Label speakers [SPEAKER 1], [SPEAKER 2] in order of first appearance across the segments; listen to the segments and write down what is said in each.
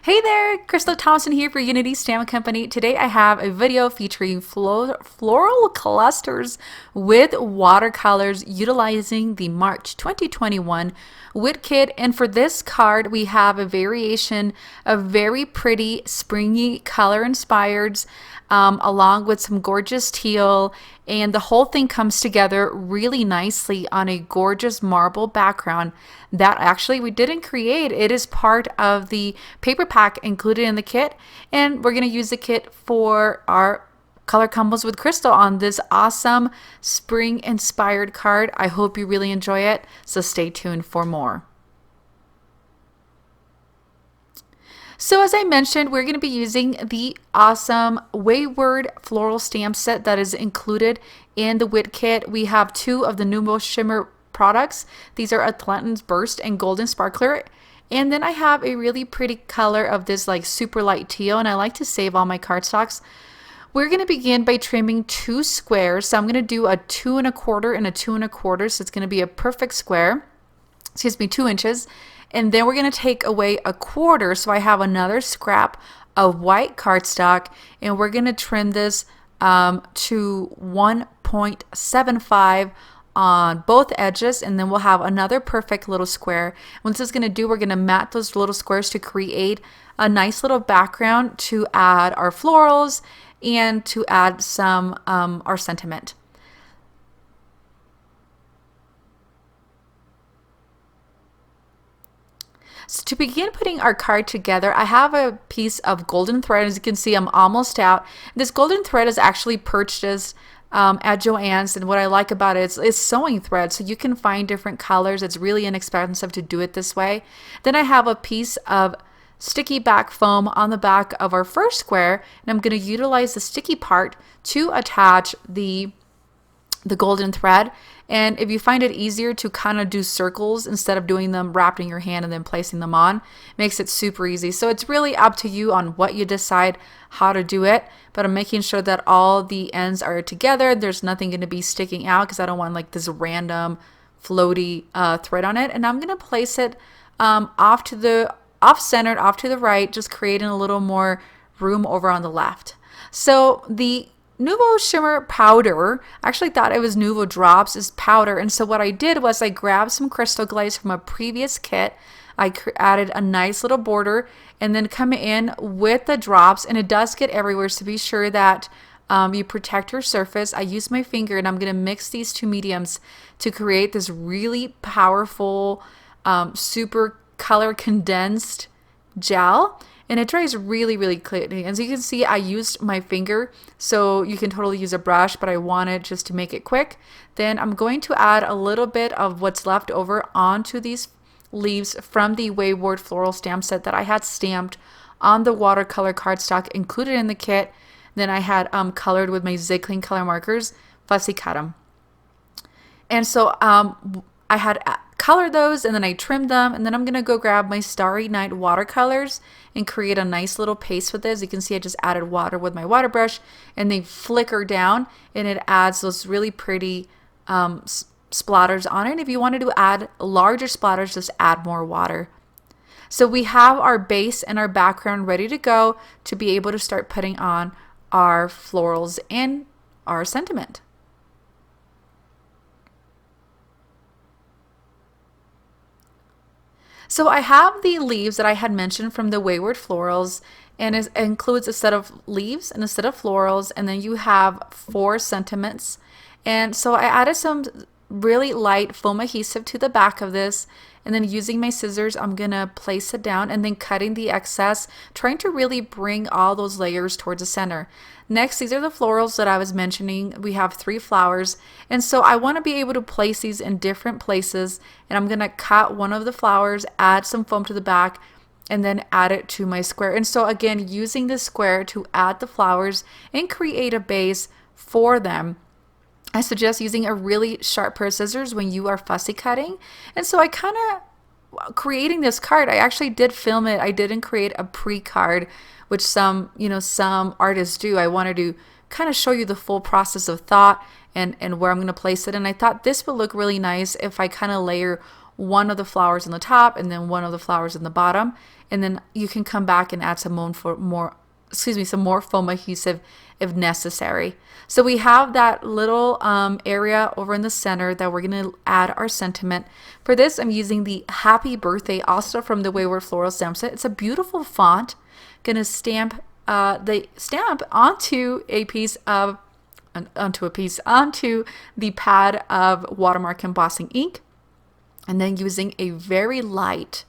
[SPEAKER 1] Hey there, Crystal Thompson here for Unity Stamp Company. Today I have a video featuring floral clusters with watercolors utilizing the March 2021 Wit Kit. And for this card, we have a variation of very pretty, springy, color inspired, along with some gorgeous teal. And the whole thing comes together really nicely on a gorgeous marble background that actually we didn't create. It is part of the paper pack included in the kit, and we're going to use the kit for our color combos with crystal on this awesome spring inspired card. I hope you really enjoy it, so stay tuned for more. So as I mentioned, we're going to be using the awesome Wayward floral stamp set that is included in the Wit Kit. We have two of the Nuvo Shimmer products. These are Atlantis Burst and Golden Sparkler. And then I have a really pretty color of this like super light teal, and I like to save all my cardstocks. We're going to begin by trimming two squares. So I'm going to do a 2 1/4 and a 2 1/4. So it's going to be a perfect square. Excuse me, 2 inches. And then we're going to take away a quarter, so I have another scrap of white cardstock, and we're going to trim this to 1.75 on both edges, and then we'll have another perfect little square. What this is going to do, we're going to mat those little squares to create a nice little background to add our florals and to add some our sentiment. So to begin putting our card together, I have a piece of golden thread. As you can see, I'm almost out. This golden thread is actually purchased at Joann's, and what I like about it is it's sewing thread, so you can find different colors. It's really inexpensive to do it this way. Then I have a piece of sticky back foam on the back of our first square, and I'm going to utilize the sticky part to attach the golden thread. And if you find it easier to kind of do circles instead of doing them wrapped in your hand and then placing them on, makes it super easy. So it's really up to you on what you decide how to do it, but I'm making sure that all the ends are together. There's nothing going to be sticking out because I don't want like this random floaty thread on it. And I'm going to place it off-centered, off to the right, just creating a little more room over on the left. So the Nuvo Shimmer powder, I actually thought it was Nuvo Drops, is powder. And so what I did was I grabbed some crystal glaze from a previous kit. I added a nice little border and then come in with the drops, and it does get everywhere, so be sure that you protect your surface. I use my finger and I'm going to mix these two mediums to create this really powerful, super color condensed gel. And it dries really, really clearly. As you can see, I used my finger, so you can totally use a brush, but I wanted just to make it quick. Then I'm going to add a little bit of what's left over onto these leaves from the Wayward floral stamp set that I had stamped on the watercolor cardstock included in the kit. Then I had colored with my Zig Clean color markers, fussy cut them. And so I had colored those, and then I trimmed them, and then I'm gonna go grab my Starry Night watercolors and create a nice little paste with this. You can see I just added water with my water brush, and they flicker down, and it adds those really pretty splatters on it. And if you wanted to add larger splatters, just add more water. So we have our base and our background ready to go to be able to start putting on our florals and our sentiment. So I have the leaves that I had mentioned from the Wayward Florals, and it includes a set of leaves and a set of florals, and then you have 4 sentiments. And so I added some really light foam adhesive to the back of this, and then using my scissors, I'm gonna place it down and then cutting the excess, trying to really bring all those layers towards the center. Next, these are the florals that I was mentioning. We have 3 flowers, and so I want to be able to place these in different places, and I'm gonna cut one of the flowers, add some foam to the back, and then add it to my square. And so again, using the square to add the flowers and create a base for them. I suggest using a really sharp pair of scissors when you are fussy cutting. And so I kind of, creating this card, I actually did film it. I didn't create a pre-card, which some artists do. I wanted to kind of show you the full process of thought and where I'm going to place it. And I thought this would look really nice if I kind of layer one of the flowers on the top and then one of the flowers in the bottom. And then you can come back and add some more foam adhesive if necessary. So we have that little area over in the center that we're going to add our sentiment. For this, I'm using the Happy Birthday, also from the Wayward Floral stamp set. It's a beautiful font. Going to stamp the stamp onto the pad of watermark embossing ink, and then using a very light,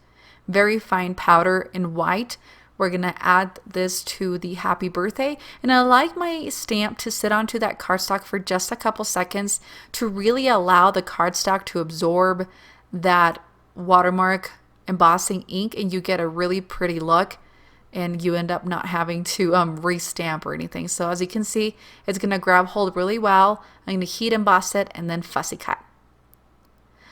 [SPEAKER 1] very fine powder in white, we're going to add this to the Happy Birthday. And I like my stamp to sit onto that cardstock for just a couple seconds to really allow the cardstock to absorb that watermark embossing ink, and you get a really pretty look, and you end up not having to restamp or anything. So as you can see, it's going to grab hold really well. I'm going to heat emboss it and then fussy cut.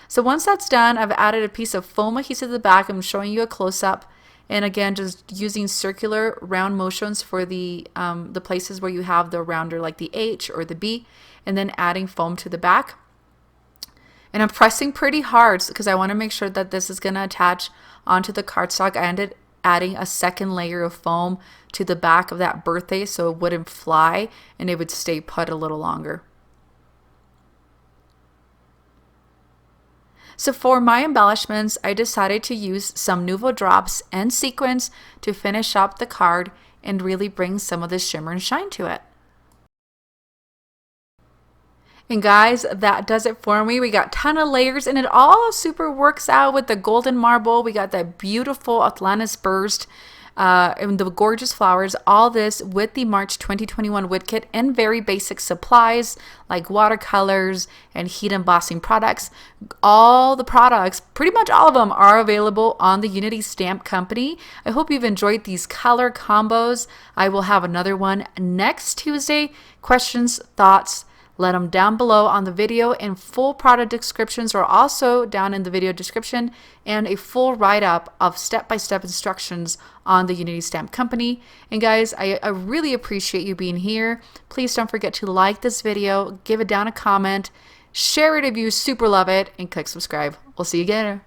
[SPEAKER 1] So once that's done, I've added a piece of foam adhesive to the back. I'm showing you a close-up. And again, just using circular round motions for the places where you have the rounder, like the H or the B, and then adding foam to the back. And I'm pressing pretty hard because I want to make sure that this is going to attach onto the cardstock. I ended adding a second layer of foam to the back of that birthday so it wouldn't fly and it would stay put a little longer. So for my embellishments, I decided to use some Nuvo drops and sequins to finish up the card and really bring some of the shimmer and shine to it. And guys, that does it for me. We got a ton of layers and it all super works out with the golden marble. We got that beautiful Atlantis burst and the gorgeous flowers. All this with the March 2021 Wit Kit and very basic supplies like watercolors and heat embossing products. All the products, pretty much all of them, are available on the Unity Stamp Company. I hope you've enjoyed these color combos. I will have another one next Tuesday. Questions, thoughts, let them down below on the video, and full product descriptions are also down in the video description, and a full write-up of step-by-step instructions on the Unity Stamp Company. And guys, I really appreciate you being here. Please don't forget to like this video, give it down a comment, share it if you super love it, and click subscribe. We'll see you again.